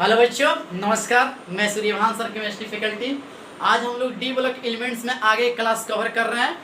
Hello बच्चों, नमस्कार। मैं सूर्यभान सर, केमिस्ट्री फैकल्टी। आज हम लोग डी ब्लॉक एलिमेंट्स में आगे क्लास कवर कर रहे हैं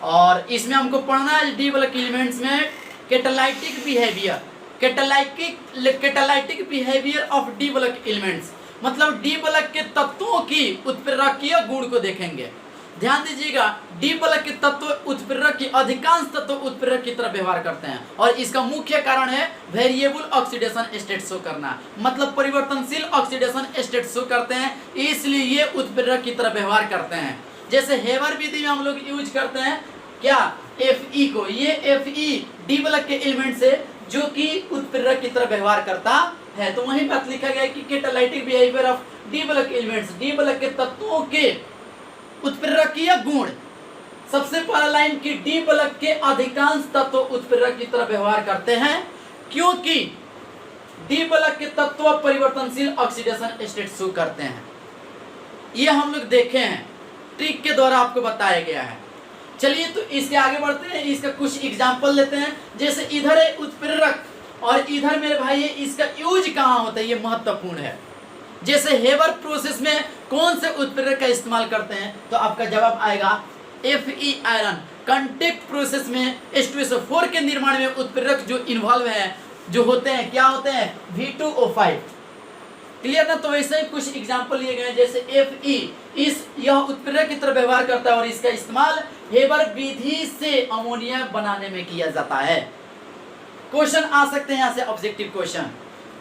और इसमें हमको पढ़ना है डी ब्लॉक एलिमेंट्स में catalytic behaviour. Catalytic behaviour of D block elements मतलब डी ब्लॉक के तत्वों की उत्प्रेरकीय गुण को देखेंगे। ध्यान दीजिएगा, डी ब्लॉक के तत्व उत्प्रेरक की अधिकांश तत्व उत्प्रेरक की तरह व्यवहार करते हैं और इसका मुख्य कारण है वेरिएबल ऑक्सीडेशन स्टेट शो करना, मतलब परिवर्तनशील ऑक्सीडेशन स्टेट शो करते हैं, इसलिए ये उत्प्रेरक की तरह व्यवहार करते हैं। जैसे हेबर विधि में हम लोग यूज करते हैं क्या, Fe को। ये Fe डी ब्लॉक के एलिमेंट से जो कि उत्प्रेरक की तरह व्यवहार करता है। तो वहीं बात लिखा गया कि catalytic behaviour of D block elements, D block के तत्वों के उत्प्रेरकीय गुण। सबसे पहला लाइन की डी ब्लॉक के अधिकांश तत्व उत्प्रेरक की तरह व्यवहार करते हैं क्योंकि डी ब्लॉक के तत्व परिवर्तनशील ऑक्सीडेशन स्टेट शो करते हैं। ये हम लोग देखे हैं, ट्रिक के द्वारा आपको बताया गया है। चलिए तो इसके आगे बढ़ते हैं, इसका कुछ एग्जांपल लेते हैं। जैसे इधर है उत्प्रेरक और इधर मेरे भाई इसका यूज कहाँ होता है, ये महत्वपूर्ण है। जैसे हेबर प्रोसेस में कौन से उत्प्रेरक का इस्तेमाल करते हैं, तो आपका जवाब आएगा Fe आयरन। कांटेक्ट प्रोसेस में H2SO4 के निर्माण में उत्प्रेरक जो इन्वॉल्व है, जो होते हैं, क्या होते हैं, V2O5। क्लियर ना। तो वैसे ही कुछ एग्जांपल लिए गए, जैसे Fe यह उत्प्रेरक की तरह व्यवहार करता है और इसका इस्तेमाल हेबर विधि से अमोनिया बनाने में किया जाता है। क्वेश्चन आ सकते हैं यहाँ से, ऑब्जेक्टिव क्वेश्चन।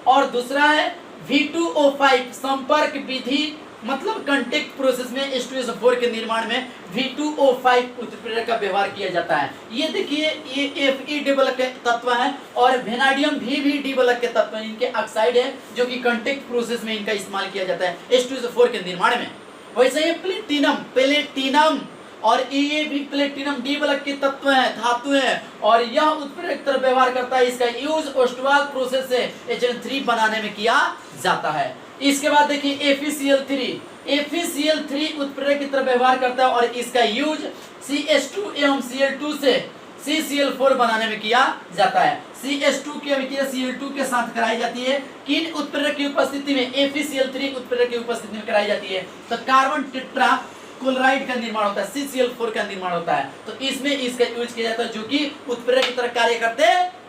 और दूसरा है V2O5 संपर्क विधि, मतलब कांटेक्ट प्रोसेस में H2SO4 के निर्माण में V2O5 उत्प्रेरक का व्यवहार किया जाता है। ये देखिए, ये Fe डी ब्लॉक के तत्व है और वेनाडियम भी डी ब्लॉक के तत्व है। इनके ऑक्साइड है जो कि कांटेक्ट प्रोसेस में इनका इस्तेमाल किया जाता है H2SO4 के निर्माण में। वैसे ही प्लेटिनम और ये भी प्लेटिनम डी ब्लॉक के तत्व है, धातु है, और यह उत्प्रेरक तरह व्यवहार करता है। इसका यूज ओस्टवाल प्रोसेस से HN3 बनाने में किया जाता है। इसके बाद देखिए FeCl3 उत्प्रेरक की तरह व्यवहार करता है और इसका यूज CH2 एवं Cl2 से CCl4 बनाने में किया जाता है। CH2 की अभिक्रिया Cl2 के साथ कराई जाती है। किन उत्प्रेरक की उपस्थिति में, FeCl3 उत्प्रेरक की उपस्थिति में कराई जाती है, तो कार्बन टेट्रा क्लोराइड का निर्माण होता है, CCl4 का निर्माण होता है। तो इसमें इसका यूज किया जाता है जो कि उत्प्रेरक की तरह कार्य करते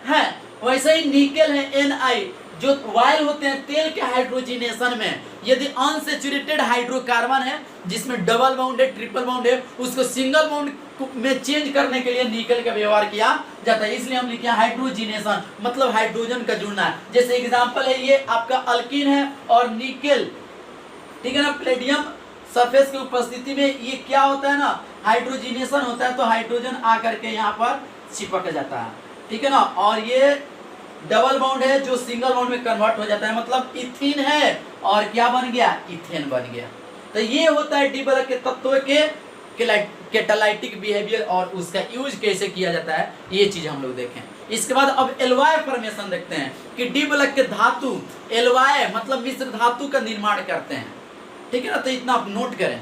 हैं। वैसे ही निकेल है Ni, जो वायल होते हैं तेल के हाइड्रोजिनेशन में। यदि अनसैचुरेटेड हाइड्रोकार्बन है जिसमें डबल बाउंड है, ट्रिपल बाउंड है, उसको सिंगल बाउंड में चेंज करने के लिए निकेल का व्यवहार किया जाता है। इसलिए हम लिखे हाइड्रोजिनेशन, मतलब हाइड्रोजन का जुड़ना है। जैसे एग्जांपल है, ये आपका अल्कीन है और निकेल, ठीक है ना, प्लेटिनम सरफेस की उपस्थिति में ये क्या होता है ना, हाइड्रोजिनेशन होता है। तो हाइड्रोजन आकर के यहाँ पर चिपक जाता है, ठीक है ना। और ये डबल बाउंड है जो सिंगल बाउंड में कन्वर्ट हो जाता है, मतलब इथीन है और क्या बन गया, इथेन बन गया। तो ये होता है डी ब्लॉक के तत्व के कैटालाइटिक बिहेवियर और उसका यूज कैसे किया जाता है, ये चीज हम लोग देखें। इसके बाद अब एलवाय फॉर्मेशन देखते हैं कि डी ब्लॉक के धातु एलवाय मतलब मिश्र धातु का निर्माण करते हैं, ठीक है ना। तो इतना आप नोट करें।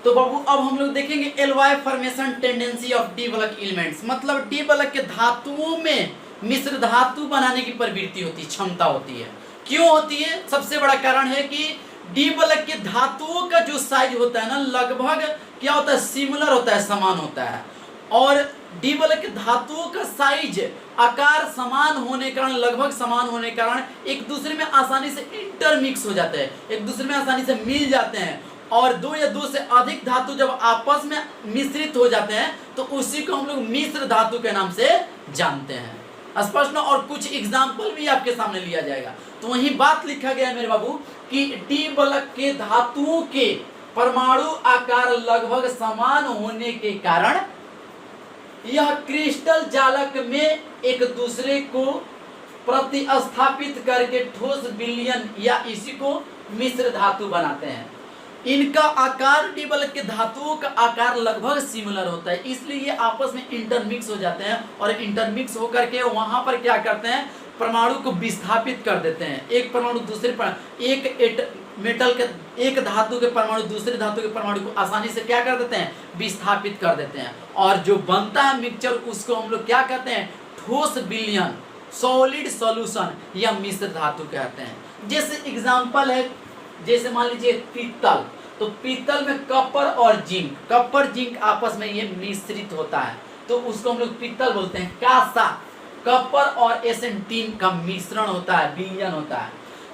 तो बाबू अब हम लोग देखेंगे alloy formation tendency of D block elements, मतलब डी ब्लॉक के धातुओं में मिश्र धातु बनाने की प्रवृत्ति होती है, क्षमता होती है। क्यों होती है? सबसे बड़ा कारण है कि डी ब्लॉक के धातुओं का जो साइज होता है ना, लगभग क्या होता है, सिमिलर होता है, समान होता है। और डी ब्लॉक के धातुओं का साइज, आकार समान होने के कारण, लगभग समान होने के कारण एक दूसरे में आसानी से इंटरमिक्स हो जाते हैं, एक दूसरे में आसानी से मिल जाते हैं। और दो या दो से अधिक धातु जब आपस में मिश्रित हो जाते हैं तो उसी को हम लोग मिश्र धातु के नाम से जानते हैं। स्पष्ट ना। और कुछ एग्जाम्पल भी आपके सामने लिया जाएगा। तो वही बात लिखा गया है मेरे बाबू कि डी ब्लॉक के धातुओं के परमाणु आकार लगभग समान होने के कारण यह क्रिस्टल जालक में एक दूसरे को प्रतिस्थापित करके ठोस विलयन या इसी को मिश्र धातु बनाते हैं। इनका आकार डी ब्लॉक के धातुओं का आकार लगभग सिमिलर होता है, इसलिए ये आपस में इंटरमिक्स हो जाते हैं और इंटरमिक्स होकर के वहां पर क्या करते हैं, परमाणु को विस्थापित कर देते हैं। एक परमाणु दूसरे पर, एक मेटल के एक धातु के परमाणु दूसरे धातु के परमाणु को आसानी से क्या कर देते हैं, विस्थापित कर देते हैं, और जो बनता है मिक्सचर उसको हम लोग क्या कहते हैं, ठोस विलयन, सॉलिड सॉल्यूशन या मिश्र धातु कहते हैं। जैसे एग्जांपल है, जैसे मान लीजिए पीतल, तो पीतल में कपर जिंक आपस में ये मिश्रित होता है, तो उसको हम लोग पीतल बोलते हैं। कांसा, कपर और SN3 का मिश्रण होता है, विलयन होता है।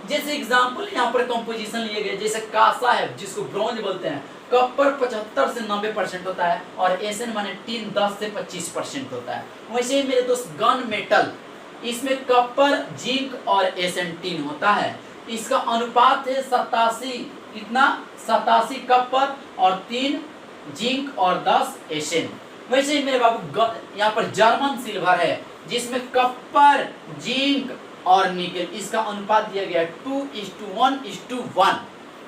जैसे एग्जांपल यहाँ पर कंपोजिशन लिए गए, जैसे कांसा है जिसको ब्रॉन्ज बोलते हैं, कपर 75 से 90% होता है और SN माने टीन 10 से 25% होता है। वैसे ही मेरे दोस्त गन मेटल, इसमें कपर जिंक और SN3 होता है, इसका अनुपात है 87, कितना 87 कपर और 3 जिंक और 10 SN। वैसे ही मेरे बाबू यहाँ पर जर्मन सिल्वर है जिसमें कपर जिंक और निकेल, इसका अनुपात दिया गया है 2:1:1।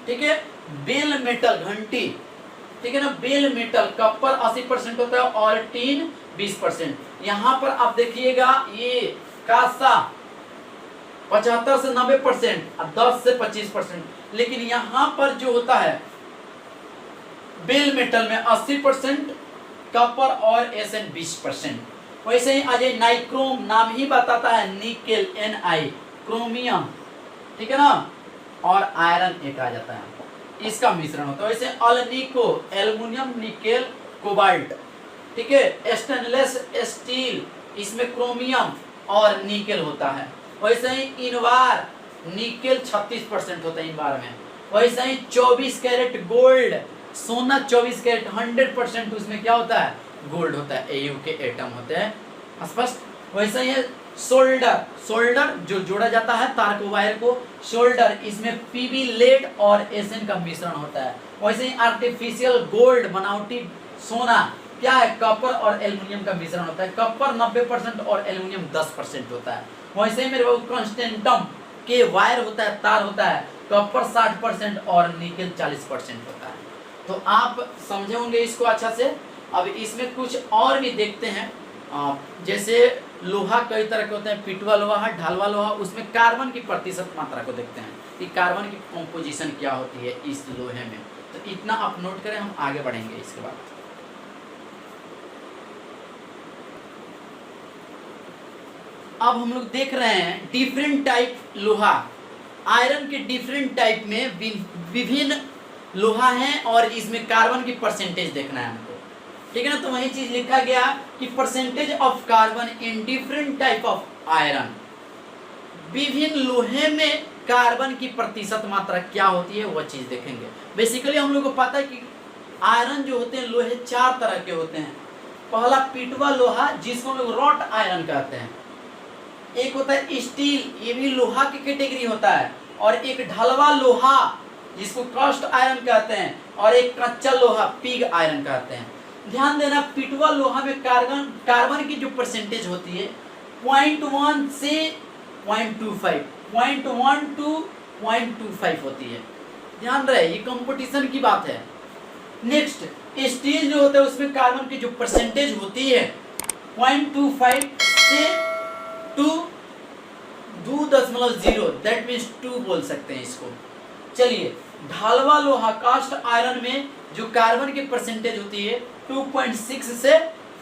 ठीक है। बेल मेटल घंटी, ठीक है ना, बेल मेटल कपर 80% होता है और टीन 20%। यहाँ पर आप देखिएगा ये कांसा 75 से 90% और 10 से 25%, लेकिन यहाँ पर जो होता है बेल मेटल में 80% कपर और SN 20%। वैसे ही अजय नाइक्रोम, नाम ही बताता है निकेल Ni, क्रोमियम, ठीक है ना, और आयरन एक आ जाता है, इसका मिश्रण होता है। वैसे अल्निको, एल्युमिनियम निकेल कोबाल्ट, ठीक है, स्टेनलेस स्टील, इसमें क्रोमियम और निकेल होता है। वैसे ही इनवार, निकेल 36% होता है इनवार में। वैसे ही 24 कैरेट गोल्ड, सोना 24 कैरेट 100% उसमें क्या होता है, गोल्ड होता है, Au के एटम होते हैं, स्पष्ट। वैसे ही सोल्डर जो जोड़ा जाता है तार को, वायर को, शोल्डर, इसमें Pb लेड और SN का मिश्रण होता है। वैसे ही आर्टिफिशियल गोल्ड, बनावटी सोना क्या है, कपर और एल्युमिनियम का मिश्रण होता है, कपर 90% और एल्युमिनियम 10% होता है। वैसे ही मेरे पास कंस्टेंटम के वायर होता है, तार होता है, कपर 60% और निकेल 40% होता है। तो आप समझे होंगे इसको अच्छा से। अब इसमें कुछ और भी देखते हैं, जैसे लोहा कई तरह के होते हैं, पिटवा लोहा, ढालवा लोहा, उसमें कार्बन की प्रतिशत मात्रा को देखते हैं कि कार्बन की कंपोजिशन क्या होती है इस लोहे में। तो इतना आप नोट करें, हम आगे बढ़ेंगे इसके बाद। अब हम लोग देख रहे हैं डिफरेंट टाइप लोहा, आयरन के डिफरेंट टाइप में विभिन्न लोहा है और इसमें कार्बन की परसेंटेज देखना है हमको, ठीक है ना। तो वही चीज लिखा गया कि percentage of carbon in different type of iron, विभिन्न लोहे में कार्बन की प्रतिशत मात्रा क्या होती है वह चीज देखेंगे। बेसिकली हम लोग को पता है कि आयरन जो होते हैं लोहे 4 तरह के होते हैं। पहला पिटवा लोहा जिसको हम लोग रॉट आयरन कहते हैं, एक होता है स्टील, ये भी लोहा की कैटेगरी होता है, और एक ढलवा लोहा जिसको कास्ट आयरन कहते हैं, और एक कच्चा लोहा पिग आयरन कहते हैं। ध्यान देना, पिटवा लोहा में कार्बन की जो परसेंटेज होती है 0.1 से 0.25, 0.1 to 0.25 होती है। ध्यान रहे, ये कंपटीशन की बात है। नेक्स्ट स्टील जो होता है उसमें कार्बन की जो परसेंटेज होती है 0.25 से 2.0, दैट मीन्स 2 बोल सकते हैं इसको। चलिए, ढालवा लोहा कास्ट आयरन में जो कार्बन की परसेंटेज होती है 2.6 से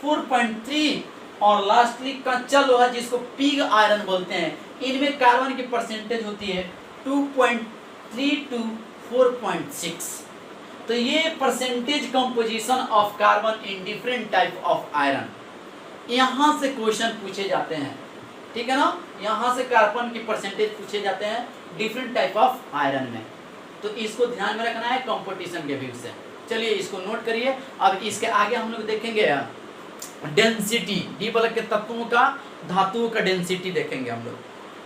4.3, और लास्टली कच्चा लोहा जिसको पिग आयरन बोलते हैं, इनमें कार्बन की परसेंटेज होती है 2.3 to 4.6। तो ये percentage composition of carbon in different type of iron, यहाँ से क्वेश्चन पूछे जाते हैं, ठीक है ना। यहाँ से कार्बन की परसेंटेज पूछे जाते हैं डिफरेंट टाइप ऑफ आयरन में, तो इसको ध्यान में रखना है कंपटीशन के व्यू से। चलिए इसको नोट करिए। अब इसके आगे हम लोग देखेंगे डेंसिटी, डी ब्लॉक के तत्वों का, धातुओं का डेंसिटी देखेंगे हम लोग,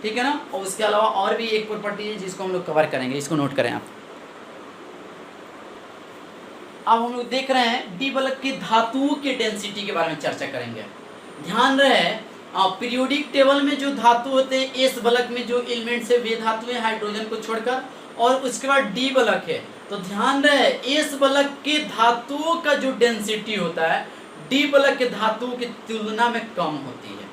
ठीक है ना। और उसके अलावा और भी एक प्रॉपर्टी है जिसको हम लोग कवर करेंगे, इसको नोट करें आप। अब हम लोग देख रहे हैं डी ब्लॉक की धातुओं के डेंसिटी के बारे में चर्चा करेंगे। ध्यान रहे, पीरियोडिक टेबल में जो धातु होते हैं, एस ब्लॉक में जो एलिमेंट्स है वे धातु है हाइड्रोजन को छोड़कर, और उसके बाद डी ब्लॉक है। तो ध्यान रहे, एस ब्लॉक के धातुओं का जो डेंसिटी होता है डी ब्लॉक के धातुओं की तुलना में कम होती है।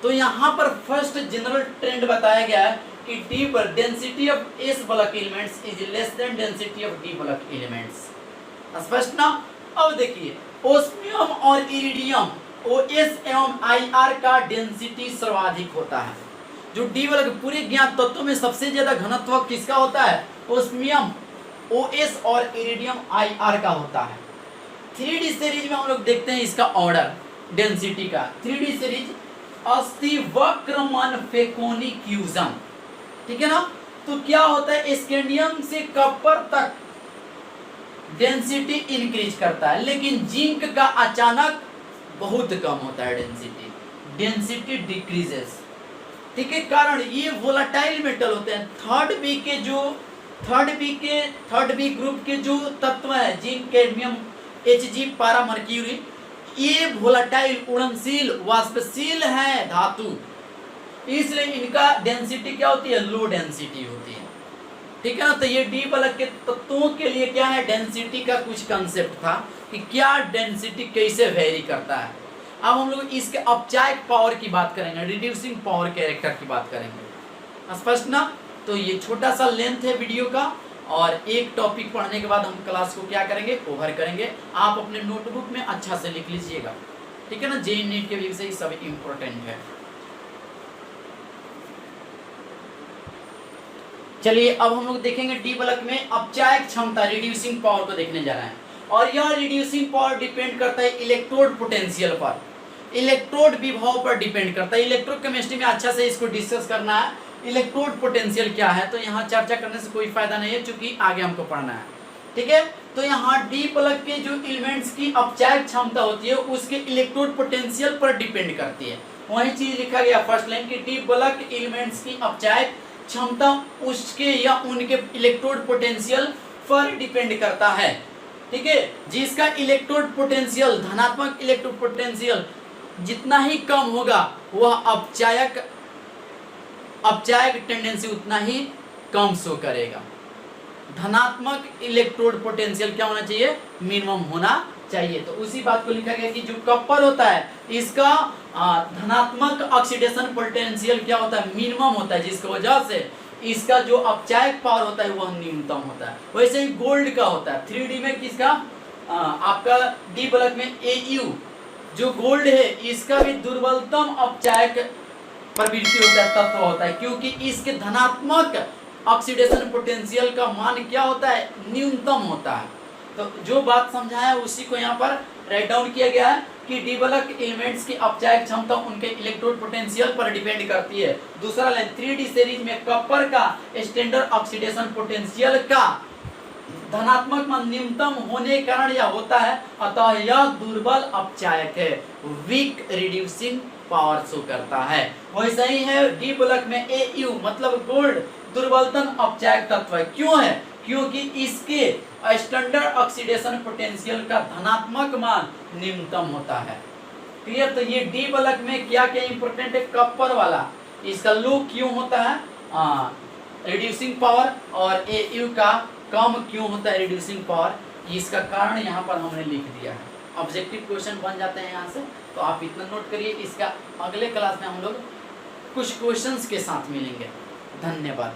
तो यहाँ पर फर्स्ट जनरल ट्रेंड बताया गया है कि डी पर density of S bulk elements is less than density of D bulk elements. स्पष्ट ना? अब देखिए ओस्मियम और इरिडियम ओएस एवं आईआर का डेंसिटी सर्वाधिक होता है। जो डी बल्क पूरे ज्ञात तत्वों में सबसे ज्यादा घनत्व किसका होता है? ओस्मियम ओएस और इरिडियम आईआर का होता है। 3D सीरीज में हम लोग देखते हैं इसका ऑर्डर डेंसिटी का। 3D सीरीज अस्थि वक्रमन फेकोनिक्यूजम, ठीक है ना? तो क्या होता है, स्कैंडियम से कॉपर तक डेंसिटी इंक्रीज करता है, लेकिन जिंक का अचानक बहुत कम होता है डेंसिटी डिक्रीजेस, ठीक है? कारण ये वोलेटाइल मेटल होते हैं। थर्ड बी ग्रुप के जो तत्व है जिंक कैडमियम Hg पारा मर्क्यूरी, ये वोलेटाइल उड़नशील वाष्पशील है धातु, इसलिए इनका डेंसिटी क्या होती है? लो डेंसिटी होती है, ठीक है ना? तो ये डी बल्क के तत्वों के लिए क्या है, डेंसिटी का कुछ कंसेप्ट था कि क्या डेंसिटी कैसे वेरी करता है। अब हम लोग इसके अपचायक पावर की बात करेंगे, रिड्यूसिंग पावर कैरेक्टर की बात करेंगे। स्पष्ट ना? तो ये छोटा सा लेंथ है वीडियो का, और एक टॉपिक पढ़ने के बाद हम क्लास को क्या करेंगे, ओवर करेंगे। आप अपने नोटबुक में अच्छा से लिख लीजिएगा, ठीक है ना? जेईई नीट के विषय सब इम्पोर्टेंट है। चलिए अब हम लोग देखेंगे डी बल्क में अपचायक क्षमता, रिड्यूसिंग पावर को देखने जा रहे हैं। और यह रिड्यूसिंग पावर डिपेंड करता है इलेक्ट्रोड पोटेंशियल पर, इलेक्ट्रोड विभव पर डिपेंड करता है। इलेक्ट्रोकेमिस्ट्री में अच्छा से इसको डिस्कस करना है। इलेक्ट्रोड पोटेंशियल क्या है, तो यहाँ चर्चा करने से कोई फायदा नहीं है, क्योंकि आगे हमको पढ़ना है, ठीक है? तो यहाँ डी बल्क के जो एलिमेंट्स की अपचायक क्षमता होती है उसके इलेक्ट्रोड पोटेंशियल पर डिपेंड करती है। वही चीज लिखा गया फर्स्ट लाइन की डी बल्क एलिमेंट्स की अपचायक क्षमता उसके या उनके इलेक्ट्रोड पोटेंशियल पर डिपेंड करता है, ठीक है? जिसका इलेक्ट्रोड पोटेंशियल, धनात्मक इलेक्ट्रोड पोटेंशियल जितना ही कम होगा वह अपचायक टेंडेंसी उतना ही कम शो करेगा। धनात्मक इलेक्ट्रोड पोटेंशियल क्या होना चाहिए? मिनिमम होना चाहिए। तो उसी बात को लिखा गया कि जो कॉपर होता है इसका धनात्मक ऑक्सीडेशन पोटेंशियल क्या होता है? मिनिमम होता है, जिसकी वजह से इसका जो अपचायक पावर होता है वह न्यूनतम होता है। वैसे ही गोल्ड का होता है। 3D में किसका? आपका डी बल्क में AU जो गोल्ड है इसका भी दुर्बलतम अपचायक प्रवृत्ति होता है, तत्व होता है, क्योंकि इसके धनात्मक ऑक्सीडेशन पोटेंशियल का मान क्या होता है? न्यूनतम होता है। तो जो बात समझा है उसी को यहाँ पर राइट डाउन किया गया है कि डी बल्क एलिमेंट्स की अपचायक क्षमता उनके इलेक्ट्रोड पोटेंशियल पर डिपेंड करती है। दूसरा लाइन 3D सीरीज में कॉपर का स्टैंडर्ड ऑक्सीडेशन पोटेंशियल का धनात्मक मान न्यूनतम होने के कारण यह होता है, अतः यह दुर्बल अपचायक है, वीक रिड्यूसिंग पावर शो करता है। वैसा ही है डी बल्क में AU मतलब गोल्ड दुर्बलतम अपचायक तत्व है। क्यों है? क्योंकि इसके स्टैंडर्ड ऑक्सीडेशन पोटेंशियल का धनात्मक मान न्यूनतम होता है। क्लियर? तो ये डी बल्क में क्या क्या इंपॉर्टेंट है? कॉपर वाला इसका लो क्यों होता है? रिड्यूसिंग पावर, और AU का कम क्यों होता है रिड्यूसिंग पावर? इसका कारण यहाँ पर हमने लिख दिया है। ऑब्जेक्टिव क्वेश्चन बन जाते हैं यहाँ से, तो आप इतना नोट करिए। इसका अगले क्लास में हम लोग कुछ क्वेश्चंस के साथ मिलेंगे। धन्यवाद।